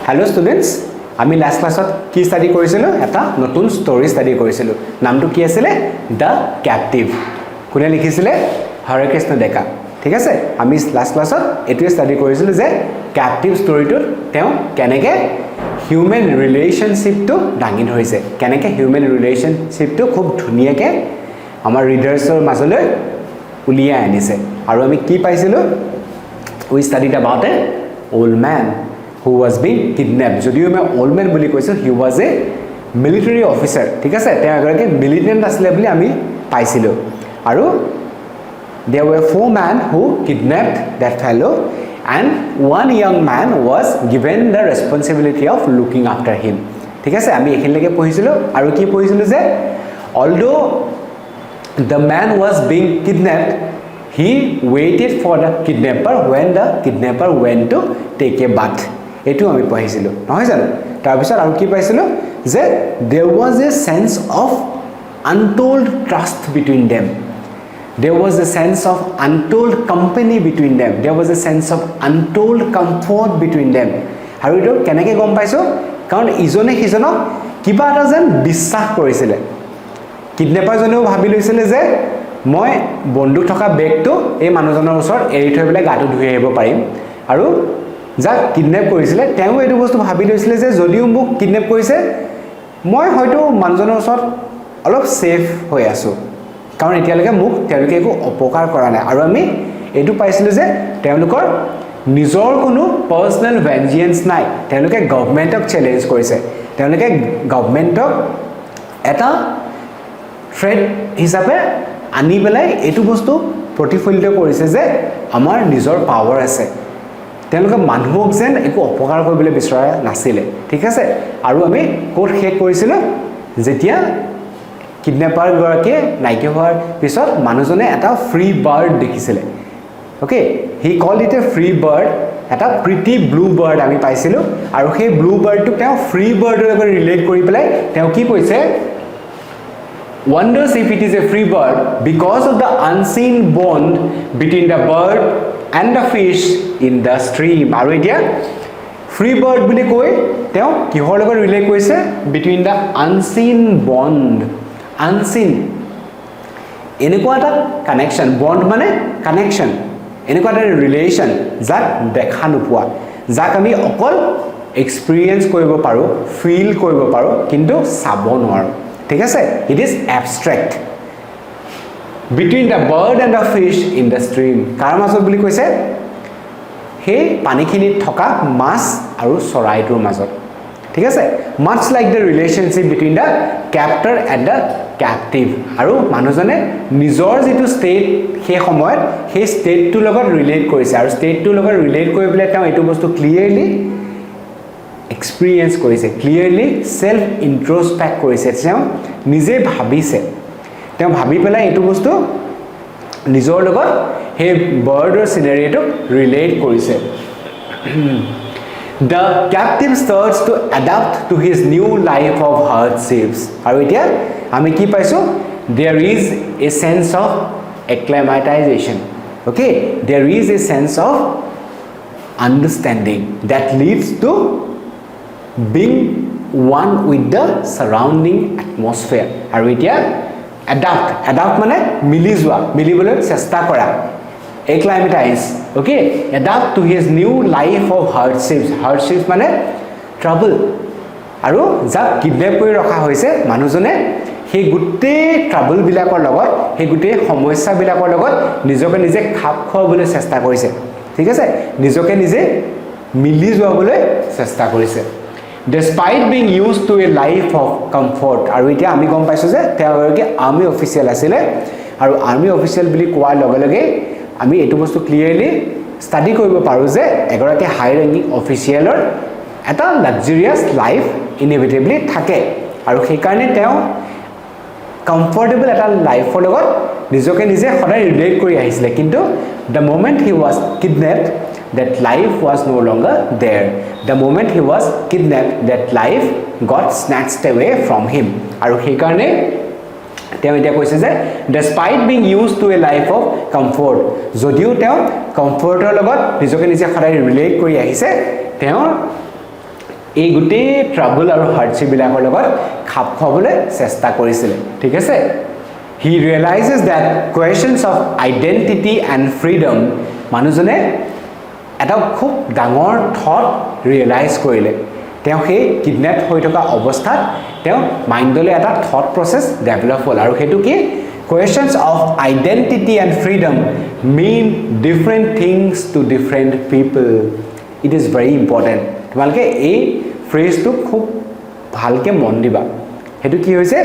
Hello students, আমি last classত কি study কৰিছিলো এটা নতুন story study কৰিছিলো নামটো কি আছিল The Captive কোনে লিখিছিলে হৰে কৃষ্ণ ডেকা ঠিক আছে আমি last classত এটো study কৰিছিলো যে captive storyটো তেও কেনেকে human relationship টো দাঙি ধৰিছে কেনেকে human relationship টো খুব ধুনিয়াকে আমাৰ readersৰ মাজলৈ উলিয়াই আনিছে আৰু আমি কি পাইছিলো we studied about an old man who was being kidnapped যদিও মই old man বুলি কৈছো he was a military officer ঠিক আছে তেওঁ এগৰাকী militant আছিল বুলি আমি পাইছিলো আৰু there were 4 men who kidnapped that fellow and one young man was given the responsibility of looking after him ঠিক আছে আমি এখিনলৈকে পঢ়িছিলো আৰু কি পঢ়িছিলো যে although the man was being kidnapped he waited for the kidnapper when the kidnapper went to take a bath etu ami pahisilu নহয় জানো তাৰ পিছত আৰু কি পাইছিলো যে there was a sense of untold trust between them there was a sense of untold company between them there was a sense of untold comfort between them আৰু এটো কেনেকৈ গম পাইছো কাৰণ ইজনে হিজনক কিবা এটা যেন বিশ্বাস কৰিছিলে কিডন্যাপাৰ জনেও ভাবি লৈছিলে যে মই বন্ধু থকা বেগটো এই মানুহজনৰ ওচৰত এৰি থৈ পেলাই গাটো ধুই আহিব পাৰিম আৰু যাক কিডন্যাপ কৰিছিলে তেওঁ এটো বস্তু ভাবি লৈছিলে যে যদিও মোক কিডন্যাপ কৰিছে মই হয়তো মানুহজনৰ ওচৰত অলপ সেফ হৈ আছো কাৰণ এতিয়ালৈকে মোক তেওঁলোকে একো অপকাৰ কৰা নাই আৰু আমি এটো পাইছিলো যে তেওঁলোকৰ নিজৰ কোনো পাৰ্সোনাল ভেঞ্জিয়েন্স নাই তেওঁলোকে গভৰ্ণমেণ্টক চ্যালেঞ্জ কৰিছে তেওঁলোকে গভৰ্ণমেণ্টক এটা থ্ৰেট হিচাপে আনি পেলাই এটো বস্তু প্ৰতিফলিত কৰিছে যে আমাৰ নিজৰ পাৱাৰ আছে তেওঁলোকে মানুহক যেন একো অপকাৰ কৰিবলৈ বিচৰা নাছিলে ঠিক আছে আৰু আমি কোট শেষ কৰিছিল যেতিয়া কিডন্যাপাৰ গৰাকীয়ে নাইকিয়া হোৱাৰ পিছত মানুহজনে এটা ফ্ৰী বাৰ্ড দেখিছিলে okay he called it a free bird এটা প্ৰিটি ব্লু বাৰ্ড আমি পাইছিলো আৰু সেই ব্লু বাৰ্ডটো তেওঁ ফ্ৰী বাৰ্ডৰ লগত ৰিলেট কৰি পেলাই তেওঁ কি কৈছে wonders if it is a free bird because of the unseen bond between the bird and the fish in the stream aru etia free bird buli koi teo kihor logot relate koise between the unseen bond unseen eneko eta connection bond mane connection eneko eta relation jak dekha nupua jak ami okol experience koribo paru feel koribo paru kintu sabo noaru ঠিক আছে it is abstract between the bird and the fish in the stream কাৰ মাজত বুলি কৈছে হে পানীখিনিত থকা মাছ আৰু চৰাইটোৰ মাজত ঠিক আছে much like the relationship between the captor and the captive আৰু মানুহজনে নিজৰ যেটো ষ্টেট হে সময়ত হে ষ্টেটটোৰ লগত ৰিলেট কৰিছে আৰু ষ্টেটটোৰ লগত ৰিলেট কৰি পেলাই তেওঁ এটো বস্তু ক্লিয়াৰলি experience কৰিছে clearly self introspect কৰিছে তেওঁ নিজে ভাবিছে তেওঁ ভাবি পেলাই এটো বস্তু নিজৰ লগত হে বাৰ্ডৰ সিনাৰিটো ৰিলেট কৰিছে the captive starts to adapt to his new life of hardships আৰু এতিয়া আমি কি পাইছো there is a sense of acclimatization okay there is a sense of understanding that leads to being one with the surrounding atmosphere আৰু এতিয়া adapt মানে মিলি যোৱা মিলিবলৈ চেষ্টা কৰা acclimatize okay adapt to his new life of hardships মানে trouble আৰু যাক কিডন্যাপ কৰি ৰখা হৈছে মানুহজনে সেই গুটে ট্ৰাবল বিলাকৰ লগত সেই গুটে সমস্যা বিলাকৰ লগত নিজকে নিজে খাপ খোৱাবলৈ চেষ্টা কৰিছে ঠিক আছে নিজকে নিজে মিলি যোৱাবলৈ চেষ্টা কৰিছে despite being used to a life of comfort আৰু এতিয়া আমি গম পাইছো যে তেওঁগৰাকী আৰ্মি অফিচিয়েল আছিল আৰু আৰ্মি অফিচিয়েল বুলি কোৱাৰ লগে লগে আমি এটো বস্তু ক্লিয়াৰলি ষ্টাডি কৰিব পাৰো যে এগৰাকী হাই ৰেংকিং অফিচিয়েলৰ এটা লাক্সাৰিয়াছ লাইফ ইনএভিটেবলি থাকে আৰু সেই কাৰণে তেওঁ কমফৰ্টেবল এটা লাইফৰ লগত নিজকে নিজে সদায় ৰিলেট কৰি আহিছিল কিন্তু the moment he was kidnapped that life was no longer there the moment he was kidnapped that life got snatched away from him aru he karone teo etia koise je despite being used to a life of comfort jodiu teo comforter logot nijoke nije kharai relate kori ahise teo এই গোটেই trouble আৰু hardship বিলাকৰ লগত খাপ খুৱাবলৈ চেষ্টা কৰিছিল ঠিক আছে he realizes that questions of identity and freedom মানুহজনে এটা খুব ডাঙৰ থট ৰিয়েলাইজ কৰিলে তেওঁ সেই কিডনেপ হৈ থকা অৱস্থাত তেওঁ মাইণ্ডলৈ এটা থট প্ৰসেস ডেভেলপ হ'ল আৰু হেতু কি questions of identity and freedom mean different things to different people it is very important তোমালকে এই ফ্ৰেজটো খুব ভালকে মন দিবা হেতু কি হৈছে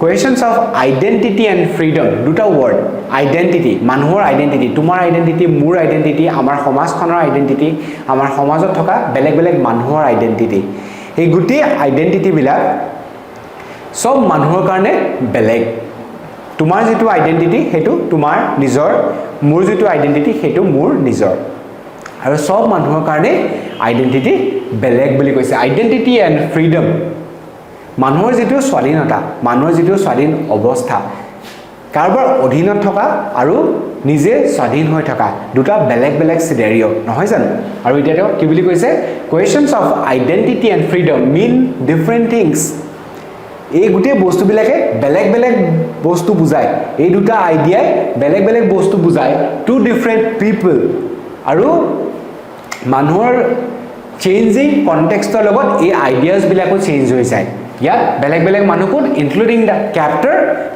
questions of identity and freedom দুটা word identity মানুহৰ identity তোমাৰ identity মোৰ identity আমাৰ সমাজখনৰ identity আমাৰ সমাজত থকা বেলেগ বেলেগ মানুহৰ identity এই গুটি identity বিলাক সব মানুহৰ কাৰণে বেলেগ তোমাৰ যেটো identity হেতু তোমাৰ নিজৰ মোৰ যেটো identity হেতু মোৰ নিজৰ আৰু সব মানুহৰ কাৰণে identity বেলেগ বুলি কৈছে identity and freedom মানুহৰ যেটো স্বাধীনতা মানুহৰ যেটো স্বাধীন অৱস্থা কাৰবাৰ অধীনত থকা আৰু নিজে স্বাধীন হৈ থকা দুটা বেলেগ বেলেগ সিনাৰিও নহয় জানো আৰু এতিয়াও কি বুলি কৈছে questions of identity and freedom mean different things এই গুটে বস্তু বিলাকে বেলেগ বেলেগ বস্তু বুজায় এই দুটা আইডিয়া বেলেগ বেলেগ বস্তু বুজায় টু ডিফারেন্ট পিপল আৰু মানুহৰ চেঞ্জিং কনটেক্সটৰ লগত এই আইডিয়াজ বিলাকো চেঞ্জ হৈ যায় ইয়াত বেলেগ বেলেগ মানুহ কোন ইনক্লুডিং দা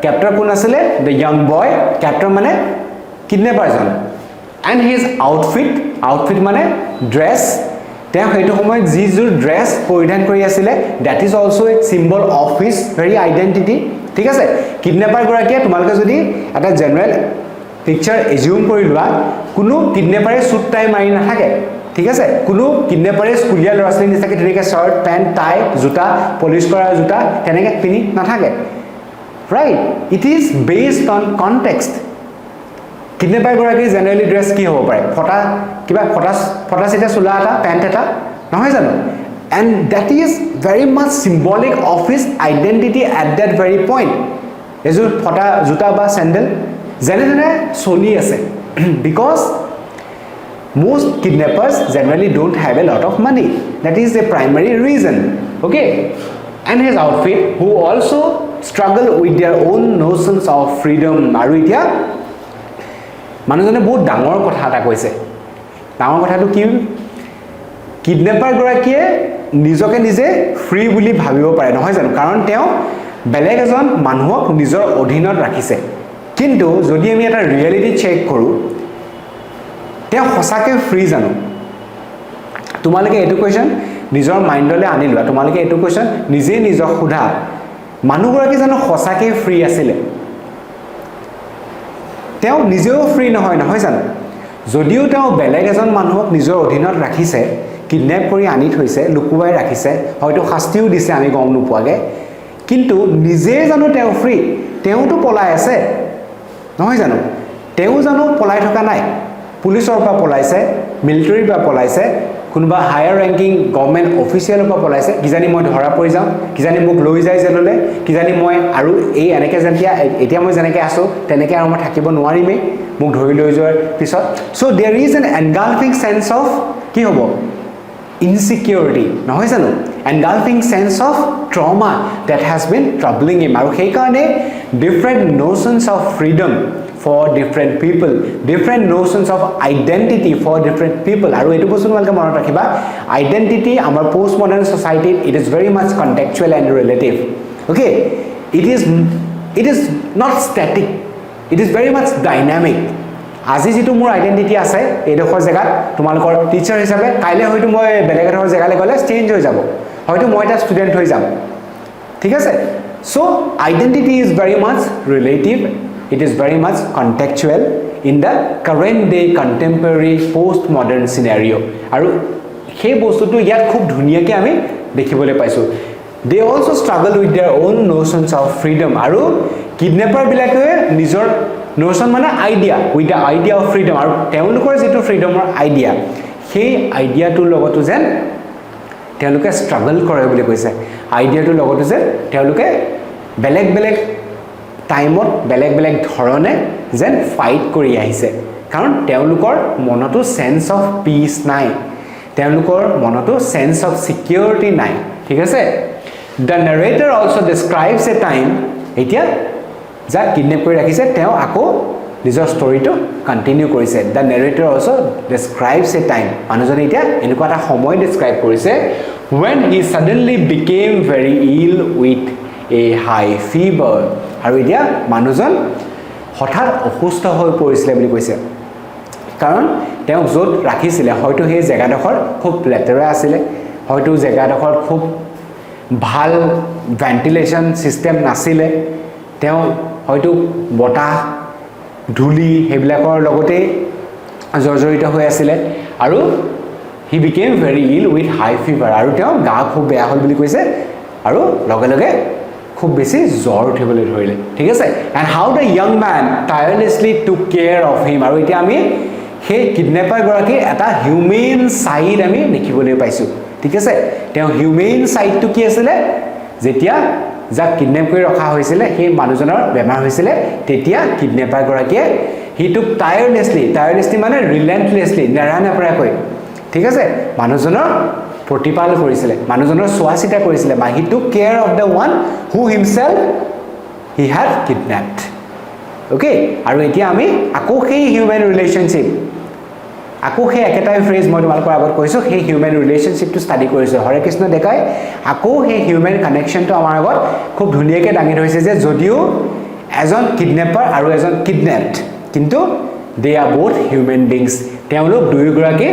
ক্যাপ্টাৰ কোন আছিল দ্য ইয়ং বয় ক্যাপ্টাৰ মানে kidnapper John and his outfit মানে ড্ৰেছ তেওঁ হেতু সময় যি জুৰ ড্ৰেছ পৰিধান কৰি আছিল that is also a symbol of his very identity ঠিক আছে কিডনেপাৰ গৰাকীয়ে তোমালকে যদি এটা জেনাৰেল পিকচাৰ এজিউম কৰি লোৱা কোনো কিডনেপাৰে সুট টাই মাৰি নাথাকে ঠিক আছে কোনো কিডনেপাৰে স্কুলীয়া ল'ৰা-ছোৱালী নিচাকে তেনেকে শাৰ্ট পেন্ট টাই জোতা পলিশ কৰা জোতা তেনেকে পিনি নাথাকে right it is based on context kidnapper গৰাকী জেনাৰেলি ড্ৰেছ কি হ'ব পাৰে ফটা চিটা চুলা এটা পেন্ট এটা নহয় জানো and that is very much symbolic of his identity at that very point এজোৰ ফটা জোতা বা স্যান্ডেল যেনে চলি আছে because most kidnappers generally don't have a lot of money that is the primary reason okay and his outfit who also struggle with their own notions of freedom aru itia মানুজনে বহুত ডাঙৰ কথা এটা কৈছে ডাঙৰ কথাটো কি কিডনেপাৰ গৰাকীয়ে নিজকে নিজে ফ্ৰী বুলি ভাবিব পাৰে নহয় জানো কাৰণ তেওঁ বেলেগ এজন মানুহক নিজৰ অধীনত ৰাখিছে কিন্তু যদি আমি এটা ৰিয়েলিটি চেক কৰো তেওঁ সঁচাকে ফ্ৰী জানো তোমালকে এটো কোৱেশ্চন নিজৰ মাইণ্ডলৈ আনি লোৱা তোমালকে এটো কোৱেশ্চন নিজে নিজক সোধা মানুহগৰাকী জানো সঁচাকে ফ্ৰী আছিল তেওঁ নিজেও ফ্ৰী নহয় জানো যদিও তেওঁ বেলেগ এজন মানুহক নিজৰ অধীনত ৰাখিছে কিডনেপ কৰি আনি থৈছে লুকুৱাই ৰাখিছে হয়তো শাস্তিও দিছে আমি গম নোপোৱাগে কিন্তু নিজে জানো তেওঁ ফ্ৰী তেওঁটো পলাই আছে নহয় জানো তেওঁ জানো পলাই থকা নাই পুলিচৰ পৰা পলাইছে মিলিটাৰীৰ পৰা পলাইছে কোনবা হায়াৰ ৰেংকিং গভৰ্নমেন্ট অফিচিয়েলৰ পৰা পলাইছে কিজানি মই ধৰা পৰি যাম কিজানি মোক লৈ যায় জেললে কিজানি মই আৰু এই এনেকে যেনতিয়া এতিয়া মই যেনেকে আছো তেনেকে আৰু মই থাকিব নোৱাৰিমে মোক ধৰি লৈ যোৱাৰ পিছত so there is an engulfing sense of কি হ'ব ইনসিকিউৰিটি নহয় জানো engulfing sense of trauma that has been troubling him আৰু সেই কাৰণে different notions of freedom for different people different notions of identity for different people aru etu bostu malke monot rakhiba identity our post modern society it is very much contextual and relative okay it is not static it is very much dynamic আজি যেটো মোৰ identity আছে এই দেখৰ জায়গা তোমালকৰ teacher হিচাপে কাইলে হয়তো মই বেলেগ এটাৰ জায়গালৈ গলে চেঞ্জ হৈ যাব হয়তো মই এটা ষ্টুডেন্ট হৈ যাম ঠিক আছে so identity is very much relative it is very much contextual in the current day contemporary postmodern scenario aru he bostutu yat khub dhuniyake ami dekhibole paisu they also struggle with their own notions of freedom aru kidnapper bilake nijor notion mane idea with the idea of freedom aru teulukor jetu freedom or idea he idea tu logotu jen teuluke struggle kore boli koise idea tu logotu je teuluke beleg টাইমত বেলেগ ধৰণে যেন fight কৰি আহিছে কাৰণ তেওঁলোকৰ মনতো sense of piece নাই তেওঁলোকৰ মনতো সেন্স অফ সিকিউৰিটি নাই ঠিক আছে the narrator also describes a time এতিয়া যাক কিডন্যাপ কৰি ৰাখিছে তেওঁ আকৌ নিজৰ ষ্টৰিটো কন্টিনিউ কৰিছে the narrator also describes a time মানুহজনে এতিয়া এনেকুৱা এটা সময় ডেসক্ৰাইব কৰিছে when he suddenly became very ill with a high fever আৰু এতিয়া মানুহজন হঠাৎ অসুস্থ হৈ পৰিছিল বুলি কৈছে কাৰণ তেওঁ য'ত ৰাখিছিলে হয়তো সেই জেগাডখৰ খুব লেতেৰা আছিল হয়তো জেগাডখৰ খুব ভাল ভেন্টিলেশন সিস্টেম নাছিলে তেওঁ হয়তো বতাহ ধুলি হেবিলাকৰ লগতে জৰ্জৰিত হৈ আছিল আৰু he became very ill with high fever আৰু তেওঁ গা খুব বেয়া হ'ল বুলি কৈছে আৰু লগে লগে খুব বেছি জ্বৰ উঠিবলৈ ধৰিলে ঠিক আছে and how the young man tirelessly took care of him আৰু এতিয়া আমি সেই কিডন্যাপাৰ গৰাকী এটা হিউমেন সাইড আমি দেখিবলৈ পাইছো ঠিক আছে তেওঁ হিউমেন সাইডটো কি আছিল যেতিয়া যাক কিডন্যাপ কৰি ৰখা হৈছিল সেই মানুহজনৰ বেমাৰ হৈছিল তেতিয়া কিডন্যাপাৰ গৰাকীয়ে he took tirelessly মানে relentlessly নেৰানেপৰাকৈ ঠিক আছে মানুহজনৰ প্ৰতিপাল কৰিছিল মানুহজনৰ চোৱাচিতা কৰিছিল বা he took care of the one who himself he had kidnapped okay আৰু এতিয়া আমি আকৌ সেই হিউমেন ৰিলেশনশিপ আকৌ সেই একেটাই ফ্ৰেজ মই তোমালোকৰ আগত কৈছো সেই হিউমেন ৰিলেশনশিপটো ষ্টাডি কৰিছো হৰে কৃষ্ণ দেখাই আকৌ সেই হিউমেন কানেকশনটো আমাৰ আগত খুব ধুনীয়াকৈ দাঙি ধৰিছে যে যদিও এজন কিডন্যাপাৰ আৰু এজন কিডন্যাপড কিন্তু দে আৰ বোথ হিউমেন বিংস তেওঁলোক দুয়োগৰাকী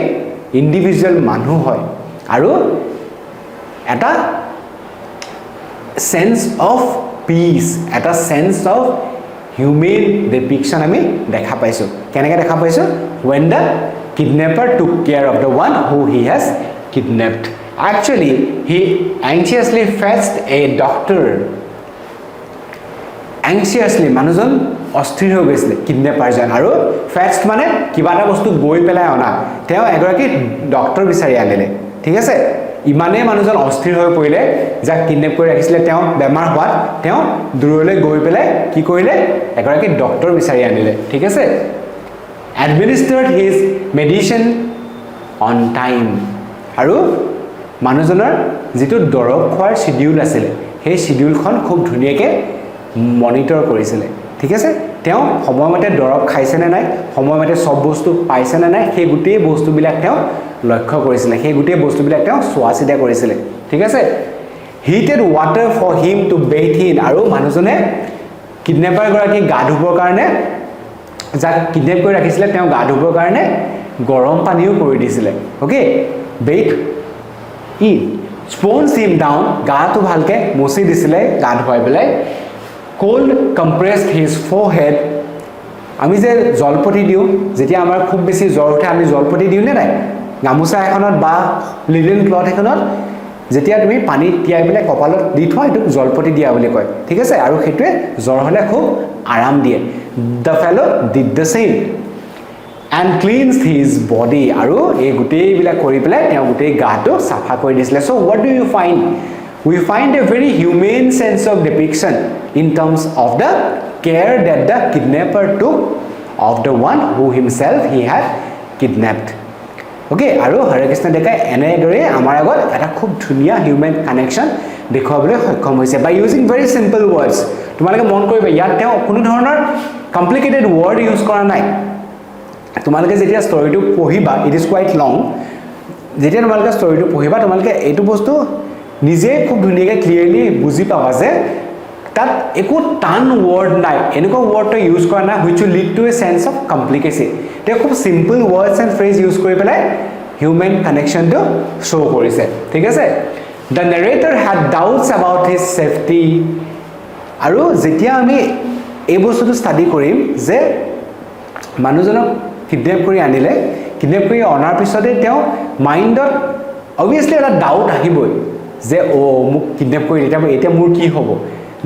ইন্ডিভিজুৱেল মানুহ হয় আৰু এটা সেন্স অফ পিস এটা সেন্স অফ human depiction আমি দেখা পাইছো কেনেকৈ দেখা পাইছো when the kidnapper took care of the one who he has kidnapped actually he anxiously fetched a doctor anxiously মানুহজন অস্থিৰ হৈ গৈছিল কিডন্যাপাৰজন আৰু fetched মানে কিবা এটা বস্তু গৈ পেলাই অনা তেওঁ এগৰাকী ডক্টৰ বিচাৰি আনিলে ঠিক আছে ইমানে মানুহজন অস্থিৰ হৈ পৰিলে যাক কিডন্যাপ কৰি ৰাখিছিলে তেওঁ বেমাৰ হোৱাত তেওঁ দূৰলৈ গৈ পেলাই কি কৰিলে এগৰাকী ডক্টৰ বিচাৰি আনিলে ঠিক আছে administered his medicine on time আৰু মানুহজনৰ যেটো দৰব খোৱাৰ শিডিউল আছিল সেই শিডিউলখন খুব ধুনীয়াকৈ মনিটৰ কৰিছিল ঠিক আছে তেওঁ সময়মতে দৰব খাইছে নে নাই সময়মতে সব বস্তু পাইছে নে নাই সেই গুটেই বস্তুবিলাক তেওঁ লক্ষ্য কৰিছিল সেই গুটেই বস্তুবিলাক তেওঁ চোৱাচিতা কৰিছিল ঠিক আছে heated water for him to bathe in আৰু মানুহজনে কিডন্যাপাৰ গৰাকী গা ধুবৰ কাৰণে যাক কিডন্যাপ কৰি ৰাখিছিল তেওঁ গা ধুবৰ কাৰণে গৰম পানীও কৰি দিছিল okay bathe in spons him down গাটো ভালকে মুছি দিছিল গা ধুৱাই পেলাই cold compressed his forehead আমি যে জলপটি দিও যেতিয়া আমাৰ খুব বেছি জ্বৰ উঠে আমি জলপটি দিও নে নাই গামুচা এখনত বা লিনেন ক্লথ এখনত যেতিয়া তুমি পানী তিয়াই পেলাই কপালত দি থোৱা এটো জলপটি দিয়া বুলি কয় ঠিক আছে আৰু হেতুৱে জ্বৰ হলে খুব আৰাম দিয়ে the fellow did the same and cleansed his body আৰু এই গুটেই বিলা কৰি পেলাই তেওঁ গুটেই গাটো সাফা কৰি দিছিল so what do you find we find a very humane sense of depiction in terms of the care that the kidnapper took of the one who himself he had kidnapped okay আৰু হৰে কৃষ্ণ দেখাই এনেদৰে আমাৰ আগত এটা খুব ধুনীয়া human connection দেখুৱাবলৈ সক্ষম হৈছে by using very simple words তোমালোকে মন কৰিবা ইয়াত তেওঁ কোনো ধৰণৰ কমপ্লিকেটেড ওয়াৰ্ড ইউজ কৰা নাই তোমালোকে যেতিয়া ষ্টৰিটো পঢ়িবা ইট ইজ কোৱাইট লং যেতিয়া তোমালোকে ষ্টৰিটো পঢ়িবা তোমালোকে এইটো বস্তু নিজে খুব ধুনীয়াকৈ ক্লিয়াৰলি বুজি পাবা যে তাত একো টান ওয়াৰ্ড নাই এনেকুৱা ওয়াৰ্ডটো ইউজ কৰা নাই which will lead to a sense of complicacy তে খুব সিম্পল ওয়াৰ্ডছ এন্ড ফ্ৰেজ ইউজ কৰি পেলাই হিউমেন কানেকশনটো শো কৰিছে ঠিক আছে the narrator had doubts about his safety আৰু যেতিয়া আমি এই বস্তুটো ষ্টাডি কৰিম যে মানুহজনক কিডন্যাপ কৰি আনিলে কিডন্যাপ কৰি অনাৰ পিছতে তেওঁ মাইণ্ডত obviously এটা ডাউট আহিবই যে ও মোক কিডন্যাপ কৰি এতিয়া মোৰ কি হ'ব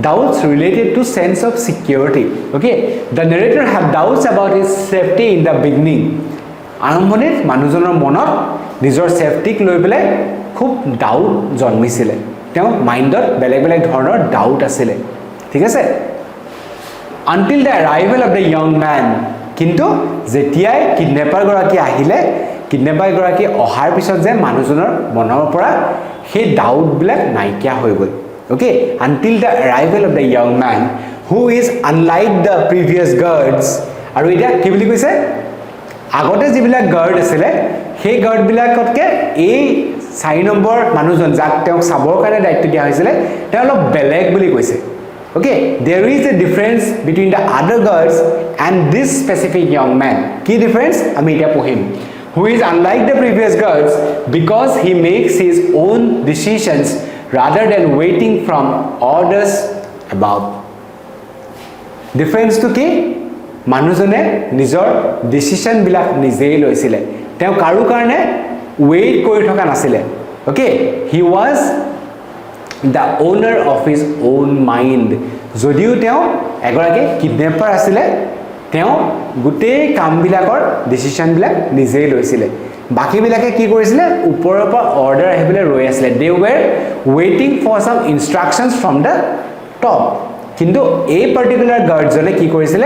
doubts related to sense of security okay the narrator had doubts about his safety in the beginning আৰম্ভণিত মানুহজনৰ মনত নিজৰ সেফটিক লৈ পেলাই খুব ডাউট জন্মিছিল তেওঁ মাইণ্ডত বেলেগ বেলেগ ধৰণৰ ডাউট আছিল ঠিক আছে until the arrival of the young man কিন্তু যেতিয়াই কিডন্যাপাৰ গৰাকী আহিলে কিডনেপাৰ গৰাকী অহাৰ পিছত যে মানুহজনৰ মনৰ পৰা সেই ডাউট বিলাক নাইকিয়া হৈ গ'ল okay until the arrival of the young man who is unlike the previous guards আৰু এটা কি বুলি কৈছে আগতে যিবিলাক গাৰ্ড আছিল সেই গাৰ্ড বিলাকতকে এই 4 নম্বৰ মানুহজন যাক তেওঁ সাবৰ কাৰণে দায়িত্ব দিয়া হৈছিল তেওঁ অলপ বেলেগ বুলি কৈছে okay there is a difference between the other guards and this specific young man কি difference আমি এটা পঢ়িম who is unlike the previous guards because he makes his own decisions rather than waiting from orders above difference to কি মানুহজনে নিজৰ decision বিলাক নিজেই লৈছিলে তেওঁ কাৰো কাৰণে ওয়েট কৰি থকা নাছিলে okay he was the owner of his own mind যদিও তেওঁ এগৰাকী কিডনেপাৰ আছিল তেওঁ গুটেই কাম বিলাকৰ ডিসিশন বিলাক নিজেই লৈছিলে বাকি বিলাকে কি কৰিছিল ওপৰৰ পৰা অৰ্ডাৰ আহিবলৈ ৰৈ আছিল they were waiting for some instructions from the top কিন্তু এই পার্টিকুলার গার্ডজনে কি কৰিছিল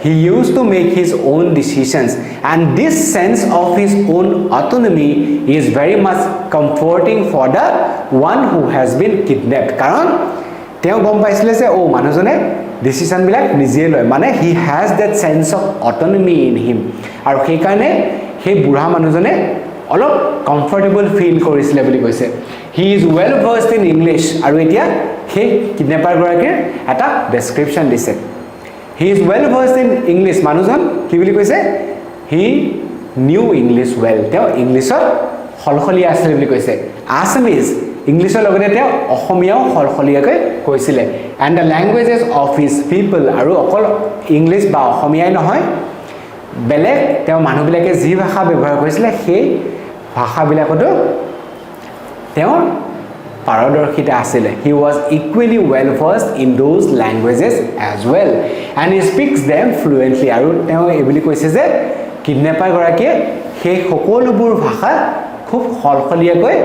he used to make his own decisions and this sense of his own autonomy is very much comforting for the one who has been kidnapped কাৰণ তেওঁ গম পাইছিল যে ও মানুহজনে ডিসিশন বিলাক নিজে লয় মানে he has that sense of autonomy in him আৰু সেই কাৰণে সেই বুঢ়া মানুহজনে অলপ কমফৰ্টেবল ফিল কৰিছিল বুলি কৈছে he is well versed in english আৰু এতিয়া সেই কিডনেপাৰ গৰাকীৰ এটা ডেসক্ৰিপচন দিছে he is well versed in english মানুহজন কি বুলি কৈছে he knew english well তেওঁ ইংলিশত হলখলিয়া আছিল বুলি কৈছে Assamese ইংলিশৰ লগতে তেওঁ অসমীয়াও হলখলিয়াকৈ কৈছিল and the languages of his people আৰু অকল ইংলিশ বা অসমীয়াই নহয় বেলেগ তেওঁ মানুহবিলাকে যি ভাষা ব্যৱহাৰ কৰিছিল সেই ভাষাবিলাকতো তেওঁৰ পাৰদৰ্শিতা আছিল he was equally well versed in those languages as well and he speaks them fluently আৰু তেওঁ এই বুলি কৈছে যে কিডনেপাৰ গৰাকীয়ে সেই সকলোবোৰ ভাষা খুব হলখলিয়াকৈ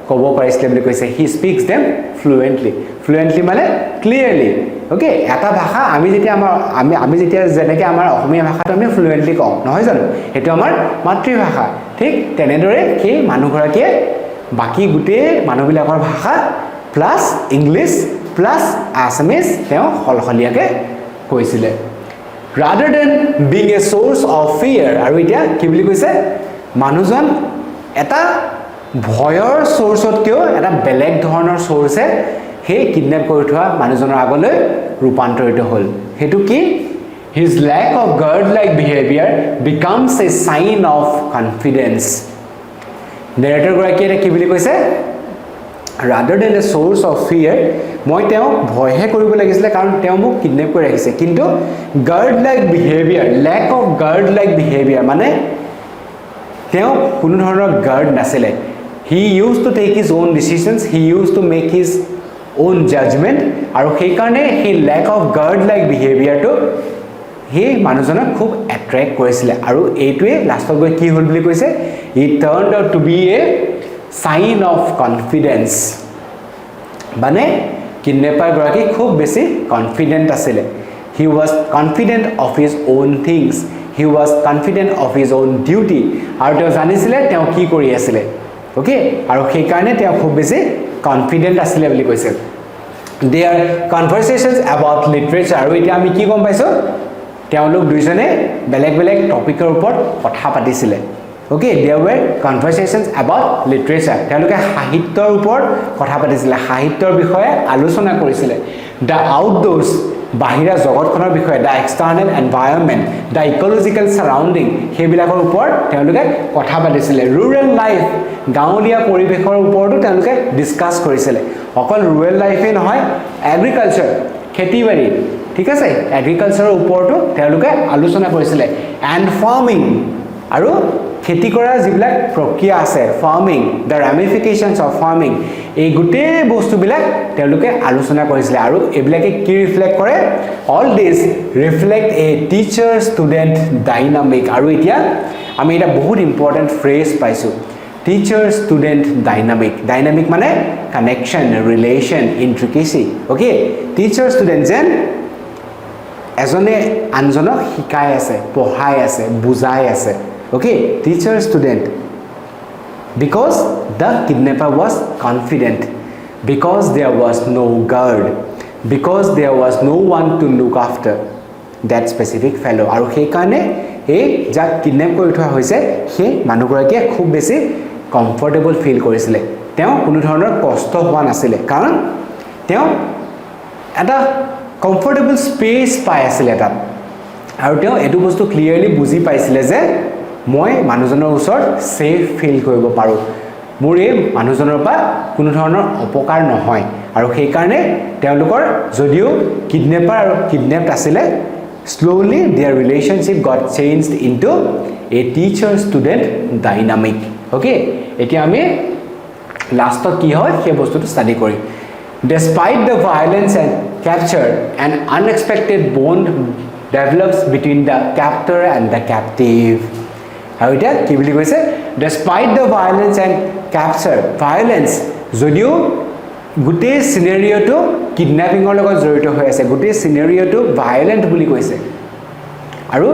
ক'ব পাৰিছিল বুলি কৈছে he speaks them fluently মানে clearly okay এটা ভাষা আমি যেতিয়া আমি যেতিয়া যেনেকৈ আমাৰ অসমীয়া ভাষাটো আমি ফ্লুয়েন্টলি কওঁ নহয় জানো এটো আমাৰ মাতৃভাষা ঠিক তেনেদৰে সেই মানুহগৰাকীয়ে বাকি গুটে মানুহবিলাকৰ ভাষা প্লাস ইংলিশ প্লাস আসামিজ তেওঁ হলখলিয়াকৈ কৈছিল rather than being a source of fear আৰু এতিয়া কি বুলি কৈছে মানুহজন এটা ভয়ৰ সোৰ্সতকেও এটা বেলেগ ধৰণৰ সোৰ্সে হে কিডন্যাপ কৰি থোৱা মানুহজনৰ আগলৈ ৰূপান্তৰিত হ'ল হেতু কি his lack of guard like behavior becomes a sign of confidence narrator গৰাকীয়ে কি বুলি কৈছে rather than a source of fear মই তেওঁ ভয়হে কৰিব লাগিছিল কাৰণ তেওঁ মোক কিডন্যাপ কৰি ৰাখিছে কিন্তু guard like behavior lack of guard like behavior মানে তেওঁ কোনো ধৰণৰ গাৰ্ড নাছিলে he used to take his own decisions he used to make his own judgment আৰু সেই কাৰণে he lack of guard like behavior to he মানুহজনক খুব অ্যাট্ৰাক্ট কৰিছিল আৰু এইটোৱে লাষ্টত গৈ কি হ'ল বুলি কৈছে it turned out to be a sign of confidence মানে কিডনেপাৰ গৰাকী খুব বেছি কনফিডেন্ট আছিল he was confident of his own things he was confident of his own duty আৰু তেওঁ জানিছিলে তেওঁ কি কৰি আছিল okay আৰু সেই কাৰণে তেওঁ খুব বেছি কনফিডেন্ট আছিল বুলি কৈছে their conversations about literature আৰু এতিয়া আমি কি গম পাইছো তেওঁলোক দুইজনে বেলেগ বেলেগ টপিকৰ ওপৰত কথা পাতিছিল okay there were conversations about literature তেওঁলোকে সাহিত্যৰ ওপৰত কথা পাতিছিল সাহিত্যৰ বিষয়ে আলোচনা কৰিছিল the outdoors বাহিৰা জগতখনৰ বিষয়ে the external environment the ecological surrounding হেবিলাকৰ ওপৰত তেওঁলোকে কথা পাতিছিল rural life গাঁৱলীয়া পৰিবেশৰ ওপৰতো তেওঁলোকে ডিসকাস কৰিছিল অকল rural লাইফে নহয় এগ্ৰিকালচাৰ খেতিবাৰী ঠিক আছে এগ্ৰিকালচাৰৰ ওপৰতো তেওঁলোকে আলোচনা কৰিছিল and farming আৰু খেতি কৰা যিবিলাক প্ৰক্ৰিয়া আছে farming the ramifications of farming এই গুটে বস্তুবিলাক তেওঁলোকে আলোচনা কৰিছিল আৰু এবিলাকে কি ৰিফ্লেক্ট কৰে all this reflect a teacher student dynamic আৰু এতিয়া আমি এটা বহুত ইম্পৰ্টেন্ট ফ্ৰেজ পাইছো teacher student dynamic মানে connection relation intricacy okay teacher student যেন এজনে আনজনক শিকাই আছে পঢ়াই আছে বুজাই আছে okay teacher student because the kidnapper was confident, because there was no guard, because there was no one to look after that specific fellow. আৰু সেই কাৰণে এই যাক কিডনেপ কৰি থোৱা হৈছে সেই মানুহগৰাকীয়ে খুব বেছি কমফৰ্টেবল ফিল কৰিছিলে, তেওঁ কোনো ধৰণৰ কষ্ট হোৱা নাছিলে, কাৰণ তেওঁ এটা কমফৰ্টেবল স্পেচ পাই আছিলে তাত, আৰু তেওঁ এইটো বস্তু ক্লিয়াৰলি বুজি পাইছিলে যে মই মানুহজনৰ ওচৰত সেফ ফিল কৰিব পাৰোঁ, মোৰ এই মানুহজনৰ পৰা কোনো ধৰণৰ অপকাৰ নহয়। আৰু সেই কাৰণে তেওঁলোকৰ যদিও কিডনেপাৰ আৰু কিডনেপড আছিলে, slowly their relationship got changed into a teacher student dynamic. Okay, এতিয়া আমি লাষ্টত কি হয় সেই বস্তুটো ষ্টাডি কৰিম। Despite the violence and capture, an unexpected bond develops between the captor and the captive. আৰু এতিয়া কি বুলি কৈছে, despite the violence and capture, violence যদিও গোটেই সিনাৰিওটো কিডন্যাপিঙৰ লগত জড়িত হৈ আছে, গোটেই সিনাৰিওটো ভায়োলেন্ট বুলি কৈছে আৰু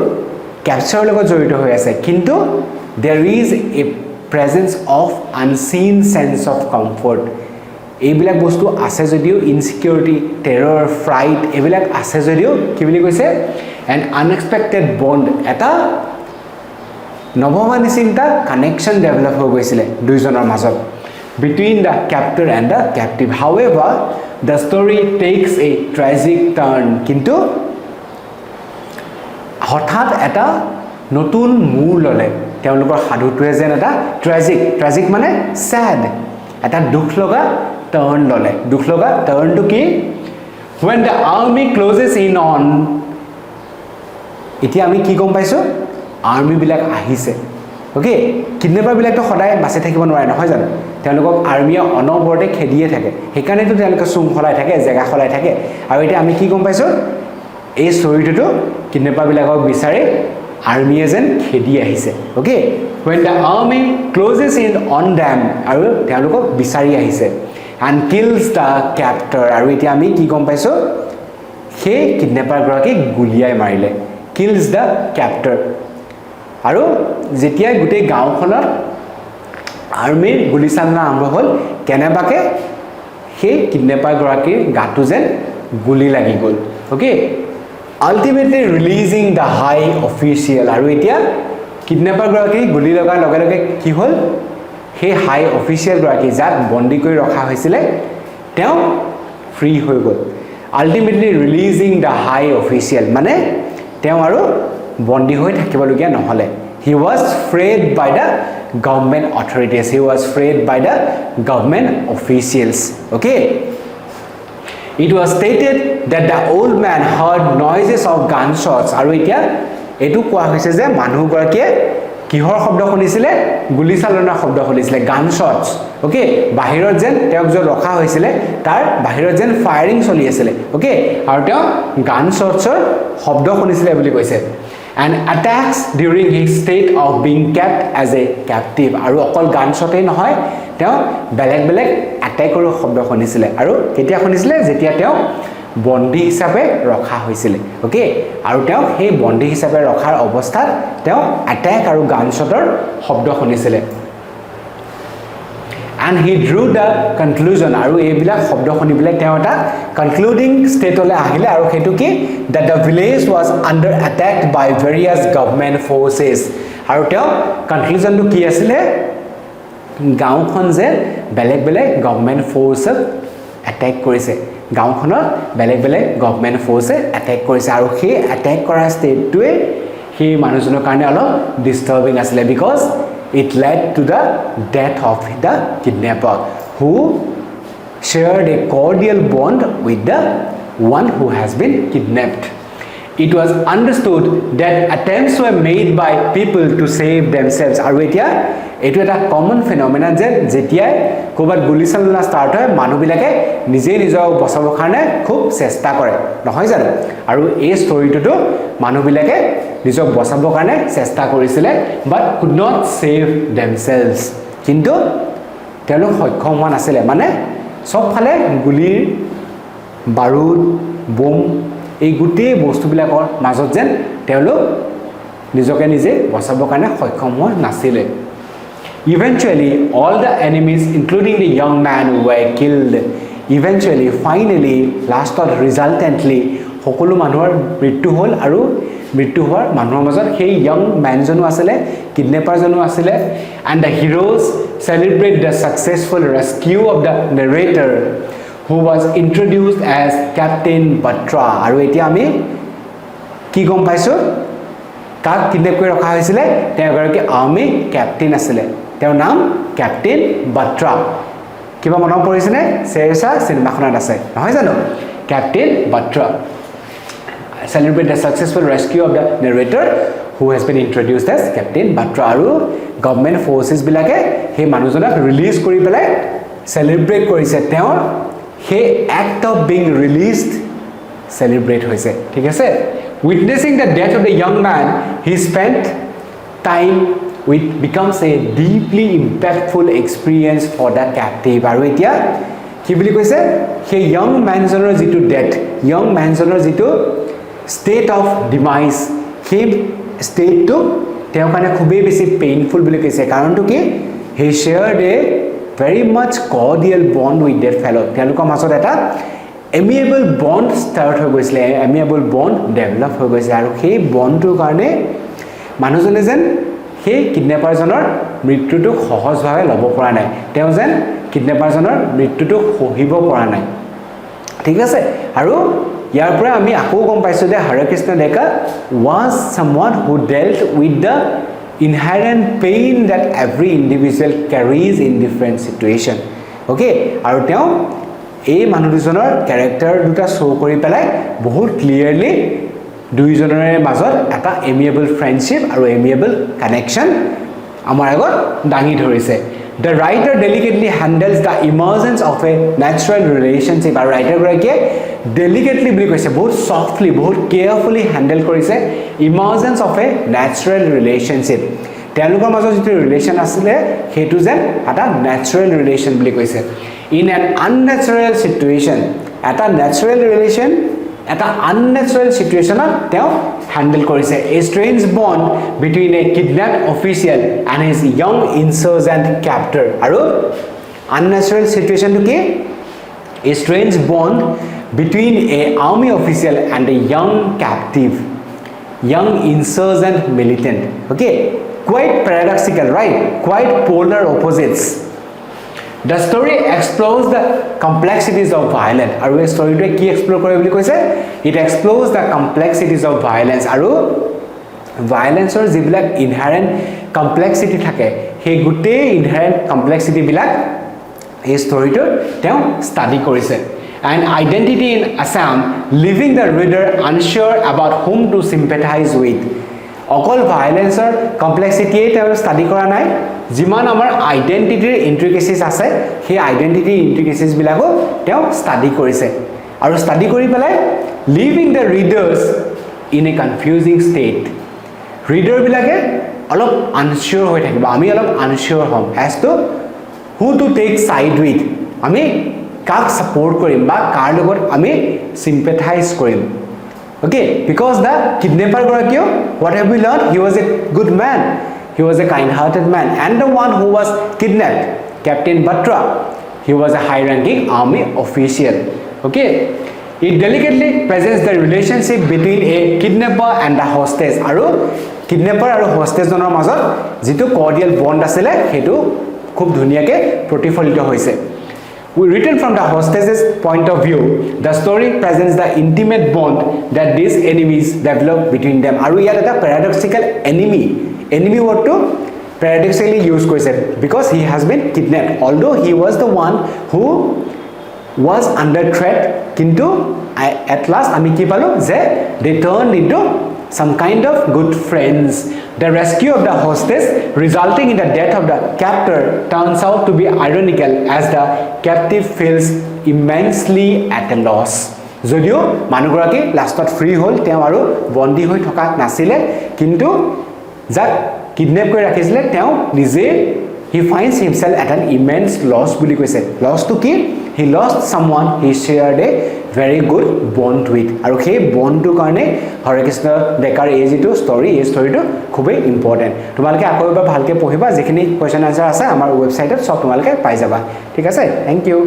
ক্যাপচাৰৰ লগত জড়িত হৈ আছে, কিন্তু there is a presence of unseen sense of comfort. এইবিলাক বস্তু আছে যদিও, ইনসিকিউৰিটি, টেৰৰ, ফ্ৰাইট এইবিলাক আছে যদিও কি বুলি কৈছে, an unexpected bond, এটা নভবা নিচিন্তা কানেকশ্যন ডেভেলপ হৈ গৈছিলে দুইজনৰ মাজত, between the captor and the captive. However, the story takes a tragic turn. কিন্তু হঠাৎ এটা নতুন মূৰ ললে তেওঁলোকৰ সাধুটোৱে, যেন এটা ট্ৰেজিক মানে স্যাড, এটা দুখ লগা টাৰ্ণ ললে। দুখ লগা টাৰ্ণটো কি, when the army closes in on, এতিয়া আমি কি গম পাইছো, আৰ্মি বিলাক আহিছে। ওকে, কিডনেপাৰ বিলাকতো সদায় বাচি থাকিব নোৱাৰে নহয় জানো, তেওঁলোকক আৰ্মিয়ে অনবৰতে খেদিয়ে থাকে, সেইকাৰণেতো তেওঁলোকে চুম সলাই থাকে, জেগা সলাই থাকে। আৰু এতিয়া আমি কি গম পাইছো, এই ষ্টৰিটোতো কিডনেপাৰ বিলাকক বিচাৰি আৰ্মিয়ে যেন খেদি আহিছে। Okay, when the army closes in on them, আৰু তেওঁলোকক বিচাৰি আহিছে, and kills the captor, আৰু এতিয়া আমি কি গম পাইছো, সেই কিডনেপাৰ গৰাকীক গুলিয়াই মাৰিলে, kills the captor। আৰু যেতিয়া গোটেই গাঁওখনত আৰ্মিৰ গুলিচালনা আৰম্ভ হ'ল, কেনেবাকে সেই কিডনেপাৰ গৰাকীৰ গাটো যেন গুলি লাগি গ'ল। Okay, ultimately releasing the high official. আৰু এতিয়া কিডনেপাৰ গৰাকী গুলি লগাৰ লগে লগে কি হ'ল, সেই হাই অফিচিয়েল গৰাকী যাক বন্দী কৰি ৰখা হৈছিলে তেওঁ ফ্ৰী হৈ গ'ল। Ultimately releasing the high official মানে তেওঁ আৰু বন্দী হৈ থাকিবলগীয়া নহ'লে। He was freed by the government authorities. He was freed by the government officials. Okay. It was stated that the old man heard noises of gunshots. আৰু এতিয়া এইটো কোৱা হৈছে যে মানুহগৰাকীয়ে কিহৰ শব্দ শুনিছিলে, গুলিচালনাৰ শব্দ শুনিছিলে, গানশ্বটছ। ওকে, বাহিৰত যেন তেওঁক য'ত ৰখা হৈছিলে তাৰ বাহিৰত যেন ফায়াৰিং চলি আছিলে। ওকে, আৰু তেওঁ গানশ্বটছৰ শব্দ শুনিছিলে বুলি কৈছে। and attacks during his state of being kept as a captive. আৰু অকল গানশ্বটেই নহয়, তেওঁ বেলেগ বেলেগ এটেকৰো শব্দ শুনিছিলে। আৰু কেতিয়া শুনিছিলে, যেতিয়া তেওঁ বন্দী হিচাপে ৰখা হৈছিলে। ওকে, আৰু তেওঁ সেই বন্দী হিচাপে ৰখাৰ অৱস্থাত তেওঁ এটেক আৰু গানশ্বটৰ শব্দ শুনিছিলে। and he drew the conclusion, আৰু এইবিলাক শব্দ শুনি পেলাই তেওঁ এটা কনক্লুডিং ষ্টেটলৈ আহিলে, আৰু সেইটো কি, that the village was under attacked by various government forces। আৰু তেওঁ কনক্লুজনটো কি আছিলে, গাঁওখন যে বেলেগ বেলেগ গভৰ্ণমেণ্ট ফ'ৰ্চক এটেক কৰিছে, গাঁওখনত বেলেগ বেলেগ গভৰ্ণমেণ্ট ফ'ৰ্চে এটেক কৰিছে। আৰু সেই এটেক কৰা ষ্টেটটোৱে সেই মানুহজনৰ কাৰণে অলপ ডিষ্টাৰ্বিং আছিলে, because it led to the death of the kidnapper, who shared a cordial bond with the one who has been kidnapped. It was understood that attempts were made by people to save themselves. আৰু এতিয়া এইটো এটা common ফেনমেনা যে যেতিয়াই ক'ৰবাত গুলিচালনা start হয়, মানুহবিলাকে নিজে নিজক বচাবৰ কাৰণে খুব চেষ্টা কৰে নহয় জানো। আৰু এই ষ্টৰিটোতো মানুহবিলাকে নিজক বচাবৰ কাৰণে চেষ্টা কৰিছিলে, বাট কুড নট ছেভ দেমছেলছ, কিন্তু তেওঁলোক সক্ষম হোৱা নাছিলে। মানে চবফালে গুলিৰ বাৰুদ, বোম, এই গোটেই বস্তুবিলাকৰ মাজত যেন তেওঁলোক নিজকে নিজে বচাবৰ কাৰণে সক্ষম হোৱা নাছিলে। Eventually, all the enemies, including the young man, were killed. Eventually, finally, lastত resultantly, সকলো মানুহৰ মৃত্যু হ'ল আৰু মৃত্যু হোৱাৰ মানুহৰ মাজত সেই young man জনো আছিলে, kidnapper জনো আছিলে, and the heroes celebrate the successful rescue of the narrator, who was introduced as Captain Batra. আৰু এতিয়া আমি কি গম পাইছো কাক কিডনেপ কৰি ৰখা হৈছিলে তেওঁ এগৰাকী আৰ্মি ক্যাপ্টেইন আছিলে তেওঁৰ নাম ক্যাপ্টেইন বাট্ৰা কিবা মনত পৰিছেনে সেৰসা সিনেমাখনত আছে নহয় জানো captain Batra celebrate the successful rescue of the narrator who has been introduced as Captain Batra আৰু government forces বিলাকে হে মানুহজনক ৰিলিজ কৰি পেলাই celebrate কৰিছে তেওঁৰ হে act of being released celebrate হৈছে ঠিক আছে witnessing the death of the young man he spent time which becomes a deeply impactful experience for the captive আৰু এতিয়া কি বুলি কৈছে হে young man জনৰ যেটো death young man জনৰ যেটো state of demise he state to তেওঁ কাৰণে খুবেই বেছি painful বুলি কৈছে কাৰণটো কি he shared a very much cordial bond with their fellow তেওঁলোকৰ মাজত এটা amiable bond start হৈ গৈছিলে amiable bond develop হৈ গৈছে আৰু সেই বন্ডটোৰ কাৰণে মানুহজনে যেন সেই কিডন্যাপাৰ জনৰ মৃত্যুটো সহজভাৱে লব পৰা নাই তেওঁ যেন কিডন্যাপাৰ জনৰ মৃত্যুটো সহিব পৰা নাই ঠিক আছে আৰু ইয়াৰ পৰা আমি আকৌ গম পাইছো যে হৰেকৃষ্ণ ডেকা was someone who dealt with the inherent pain that every individual carries in different situation okay আৰু তেওঁ এই মানুহজনৰ ক্যাৰেক্টাৰ দুটা শো কৰি পেলাই বহুত ক্লিয়াৰলি দুইজনৰে মাজত এটা এমিয়েবল ফ্ৰেণ্ডশিপ আৰু এমিয়েবল কানেকশন আমাৰ আগত দাঙি ধৰিছে The writer delicately handles the emergence of a natural relationship. Our writer garakiye delicately বুলি কৈছে বহুত softly বহুত carefully handle কৰিছে emergence of a natural relationship. তেওঁলোকৰ মাজত যিটো ৰিলেশন আছিল হেতু যেন এটা natural relation বুলি কৈছে. In an unnatural situation, এটা natural relation এটা unnatural situation তেওঁ handle কৰিছে a strange bond between a kidnapped official and his young insurgent captor আৰু unnatural situation to কি a strange bond between a army official and a young captive young insurgent militant okay quite paradoxical right quite polar opposites The story explores the complexities of violence. Aru a story to ki explore kore boli koise it explores the complexities of violence aru violence or jibilak inherent complexity thake he gute inherent complexity bilak ei story to teu study korise and identity in Assam leaving the reader unsure about whom to sympathize with অকল ভায়োলেন্সৰ complexity তেওঁ study কৰা নাই যিমান আমাৰ আইডেন্টিটিৰ ইন্ট্ৰিকেসিস আছে সেই identity ইন্ট্ৰিকেসিস বিলাকো তেওঁ ষ্টাডি কৰিছে আৰু ষ্টাডি কৰি পেলাই leaving the readers in a confusing state reader বিলাকে অলপ আনচিয়ৰ হৈ থাকিব আমি অলপ আনচিয়ৰ হ'ম as to who to take side with আমি কাক সাপোৰ্ট কৰিম বা কাৰ লগত আমি সিম্পেথাইজ কৰিম Okay, because the kidnapper Gorakyo, what have we learned? He was a good man. He was a kind-hearted man. And the one who was kidnapped, Captain Batra, he was a high-ranking army official. Okay, it delicately presents the relationship between a kidnapper and the hostess. Aru kidnapper aru hostess donor mazot jitu cordial bond asile hetu khub dhuniyake protifalito hoise. Written from the hostess's point of view, the story presents the intimate bond that these enemies develop between them. Aru yar eta paradoxical enemy word to paradoxically use koise because he has been kidnapped. Although he was the one who was under threat, kintu at last ami ki palu je they turned into some kind of good friends. The rescue of the hostess resulting in the death of the captor turns out to be ironical as the captive feels immensely at a loss. Jodio manugoraki lastot free hol teu aru bondi hoi thoka nasile kintu jak kidnap kori rakhisile teu nije he finds himself at an immense loss buli koise loss to ki he lost someone he shared a very good bond with আৰু সেই বণ্ডটোৰ কাৰণে হৰে কৃষ্ণ ডেকাৰ এই যিটো story এই ষ্টৰীটো খুবেই important তোমালোকে আকৌ এবাৰ ভালকৈ পঢ়িবা যিখিনি কুৱেশ্যন আনচাৰ আছে আমাৰ ৱেবছাইটত চব তোমালোকে পাই যাবা ঠিক আছে থেংক ইউ